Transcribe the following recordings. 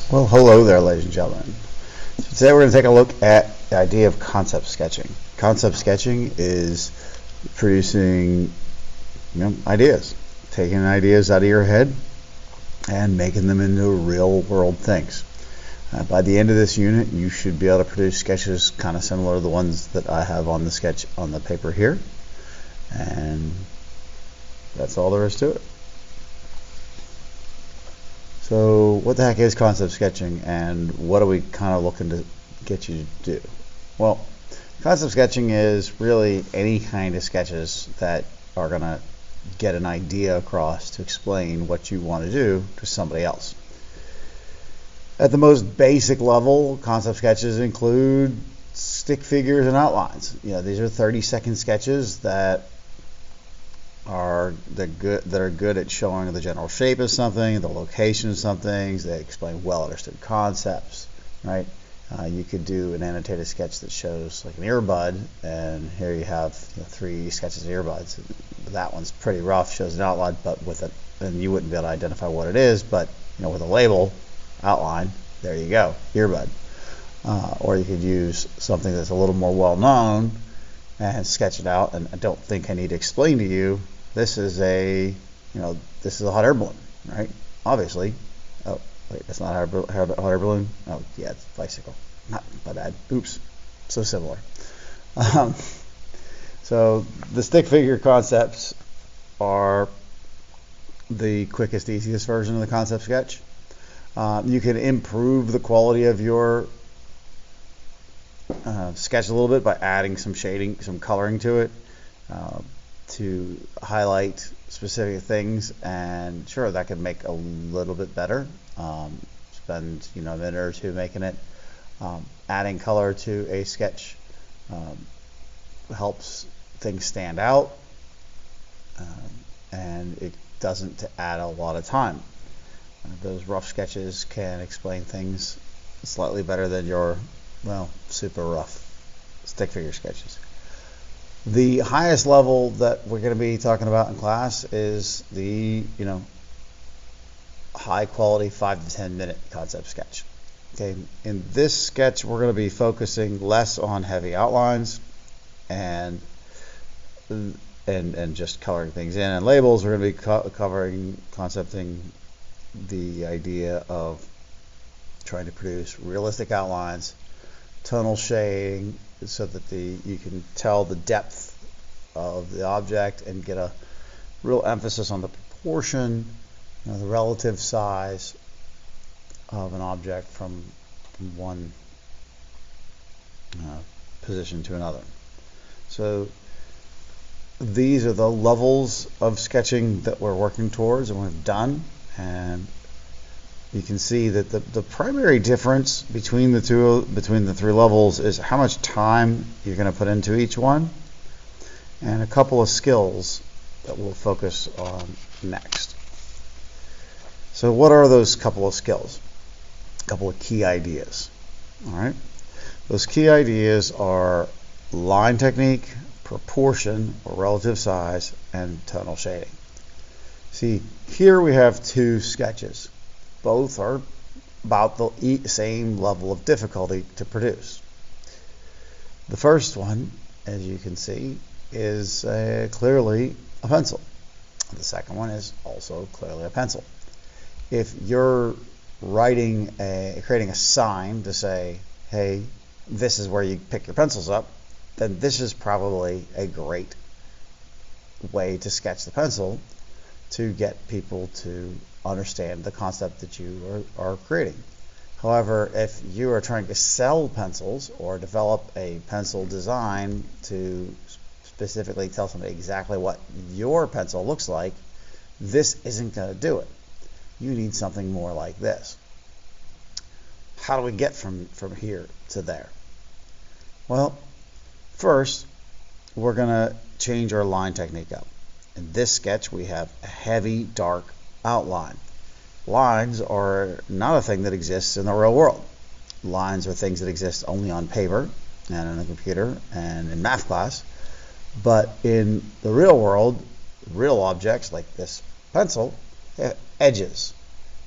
Well, hello there, ladies and gentlemen. So today we're going to take a look at the idea of concept sketching. Concept sketching is producing, ideas, taking ideas out of your head and making them into real world things. By the end of this unit, you should be able to produce sketches kind of similar to the ones that I have on the sketch on the paper here. And that's all there is to it. So what the heck is concept sketching, and what are we kind of looking to get you to do? Well, concept sketching is really any kind of sketches that are going to get an idea across to explain what you want to do to somebody else. At the most basic level, concept sketches include stick figures and outlines. These are 30-second sketches that are good at showing the general shape of something, the location of some things. They explain well understood concepts, right? You could do an annotated sketch that shows like an earbud, and here you have 3 sketches of earbuds. That one's pretty rough, shows an outline, but and you wouldn't be able to identify what it is, but with a label outline, there you go, earbud. Or you could use something that's a little more well known and sketch it out. And I don't think I need to explain to you. This is a hot air balloon, right? Obviously. Oh, wait, that's not a hot air balloon. Oh, yeah, it's a bicycle. Not my bad. Oops. So similar. So the stick figure concepts are the quickest, easiest version of the concept sketch. You can improve the quality of your sketch a little bit by adding some shading, some coloring to it, to highlight specific things, and sure, that could make a little bit better. Spend a minute or two making it. Adding color to a sketch helps things stand out, and it doesn't add a lot of time. Those rough sketches can explain things slightly better than your super rough stick figure sketches. The highest level that we're going to be talking about in class is the high quality 5 to 10 minute concept sketch. Okay, in this sketch we're going to be focusing less on heavy outlines and just coloring things in and labels. We're going to be covering concepting the idea of trying to produce realistic outlines, tonal shading, so that you can tell the depth of the object and get a real emphasis on the proportion, the relative size of an object from one position to another. So these are the levels of sketching that we're working towards and we've done, and you can see that the primary difference between the 3 levels is how much time you're going to put into each one, and a couple of skills that we'll focus on next. So what are those couple of skills? A couple of key ideas. All right. Those key ideas are line technique, proportion or relative size, and tonal shading. See, here we have 2 sketches. Both are about the same level of difficulty to produce. The first one, as you can see, is clearly a pencil. The second one is also clearly a pencil. If you're creating a sign to say, hey, this is where you pick your pencils up, then this is probably a great way to sketch the pencil to get people to understand the concept that you are creating. However, if you are trying to sell pencils or develop a pencil design to specifically tell somebody exactly what your pencil looks like, this isn't going to do it. You need something more like this. How do we get from here to there? Well, first, we're going to change our line technique up. In this sketch, we have a heavy, dark outline. Lines are not a thing that exists in the real world. Lines are things that exist only on paper and on a computer and in math class. But in the real world, real objects like this pencil have edges.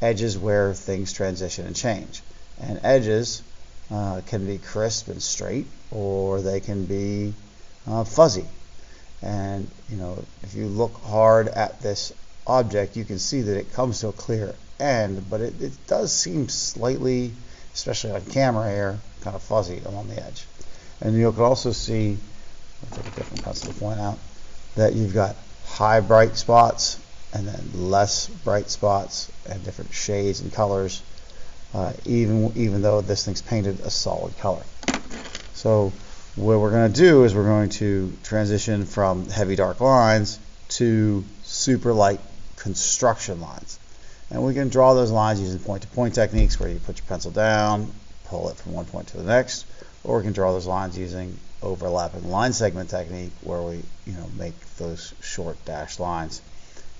edges where things transition and change. And edges can be crisp and straight, or they can be fuzzy. And if you look hard at this object, you can see that it comes to a clear end, but it does seem slightly, especially on camera here, kind of fuzzy along the edge. And you can also see, I'll take a different pencil to point out, that you've got high bright spots and then less bright spots and different shades and colors, even though this thing's painted a solid color. So what we're going to do is we're going to transition from heavy dark lines to super light construction lines. And we can draw those lines using point-to-point techniques where you put your pencil down, pull it from one point to the next, or we can draw those lines using overlapping line segment technique where we make those short dashed lines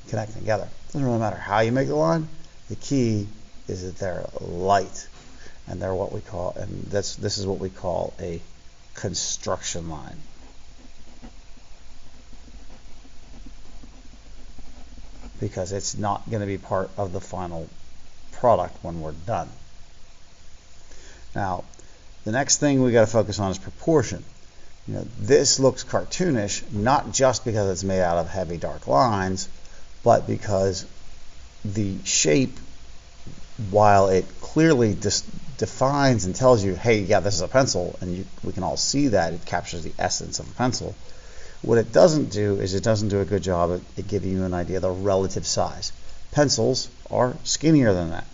connecting together. Doesn't really matter how you make the line. The key is that they're light, and they're what we call, and this is what we call a construction line. Because it's not going to be part of the final product when we're done. Now, the next thing we got to focus on is proportion. This looks cartoonish, not just because it's made out of heavy dark lines, but because the shape, while it clearly defines and tells you, hey, yeah, this is a pencil, and we can all see that it captures the essence of a pencil. What it doesn't do is it doesn't do a good job at giving you an idea of the relative size. Pencils are skinnier than that,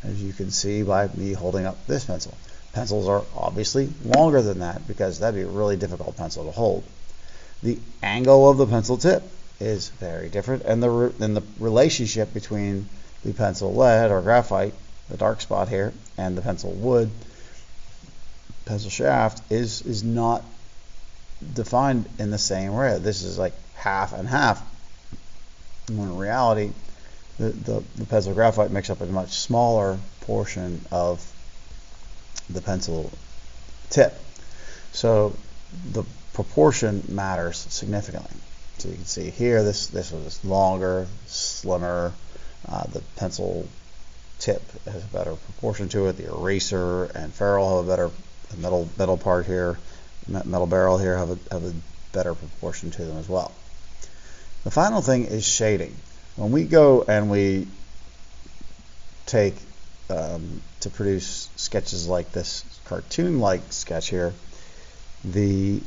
as you can see by me holding up this pencil. Pencils are obviously longer than that because that'd be a really difficult pencil to hold. The angle of the pencil tip is very different, and the relationship between the pencil lead or graphite, the dark spot here, and the pencil wood, pencil shaft, is not defined in the same way. This is like half and half, when in reality the pencil graphite makes up a much smaller portion of the pencil tip. So the proportion matters significantly. So you can see here this was longer, slimmer. The pencil tip has a better proportion to it. The eraser and ferrule have a better metal part here. Metal barrel here have a better proportion to them as well. The final thing is shading. When we go and we take to produce sketches like this cartoon-like sketch here, the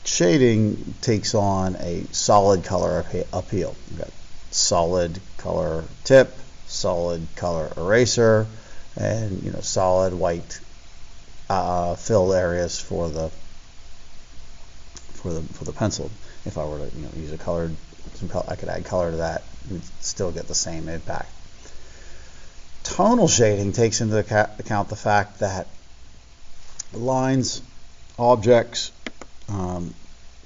shading takes on a solid color appeal. We've got solid color tip, solid color eraser, and solid white filled areas for the pencil. If I were to use I could add color to that, you'd still get the same impact. Tonal shading takes into account the fact that lines, objects,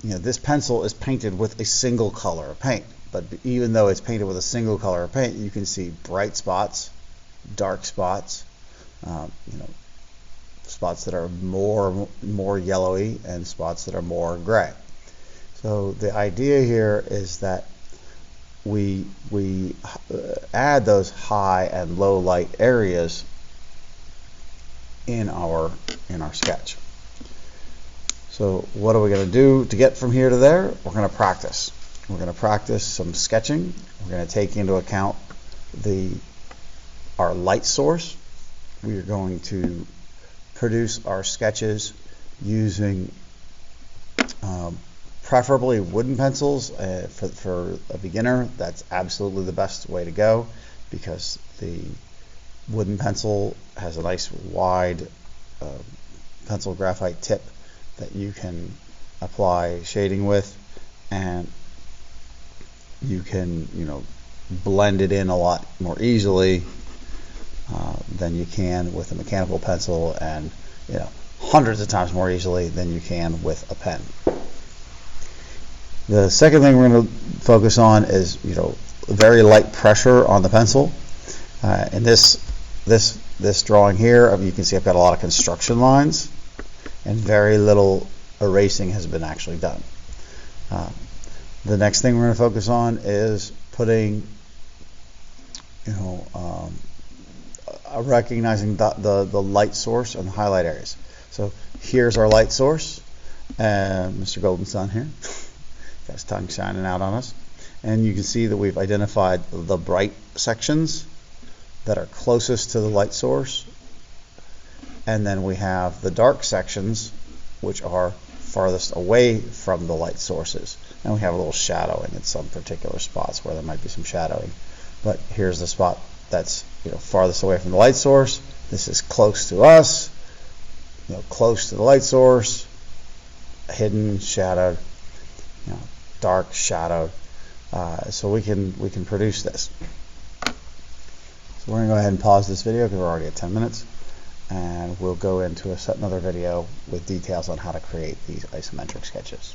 this pencil is painted with a single color of paint, but even though it's painted with a single color of paint, you can see bright spots, dark spots, spots that are more yellowy and spots that are more gray. So the idea here is that we add those high and low light areas in our sketch. So what are we going to do to get from here to there? We're going to practice. We're going to practice some sketching. We're going to take into account our light source. We are going to produce our sketches using preferably wooden pencils. For a beginner, that's absolutely the best way to go, because the wooden pencil has a nice wide pencil graphite tip that you can apply shading with, and you can blend it in a lot more easily than you can with a mechanical pencil, and hundreds of times more easily than you can with a pen. The second thing we're going to focus on is very light pressure on the pencil. In this drawing here, you can see I've got a lot of construction lines, and very little erasing has been actually done. The next thing we're going to focus on is putting recognizing the light source and the highlight areas. So here's our light source, and Mr. Golden Sun here, got his tongue shining out on us. And you can see that we've identified the bright sections that are closest to the light source, and then we have the dark sections which are farthest away from the light sources. And we have a little shadowing in some particular spots where there might be some shadowing. But here's the spot that's farthest away from the light source. This is close to us, close to the light source, hidden, shadowed, dark, shadowed. So we can produce this. So we're going to go ahead and pause this video because we're already at 10 minutes, and we'll go into another video with details on how to create these isometric sketches.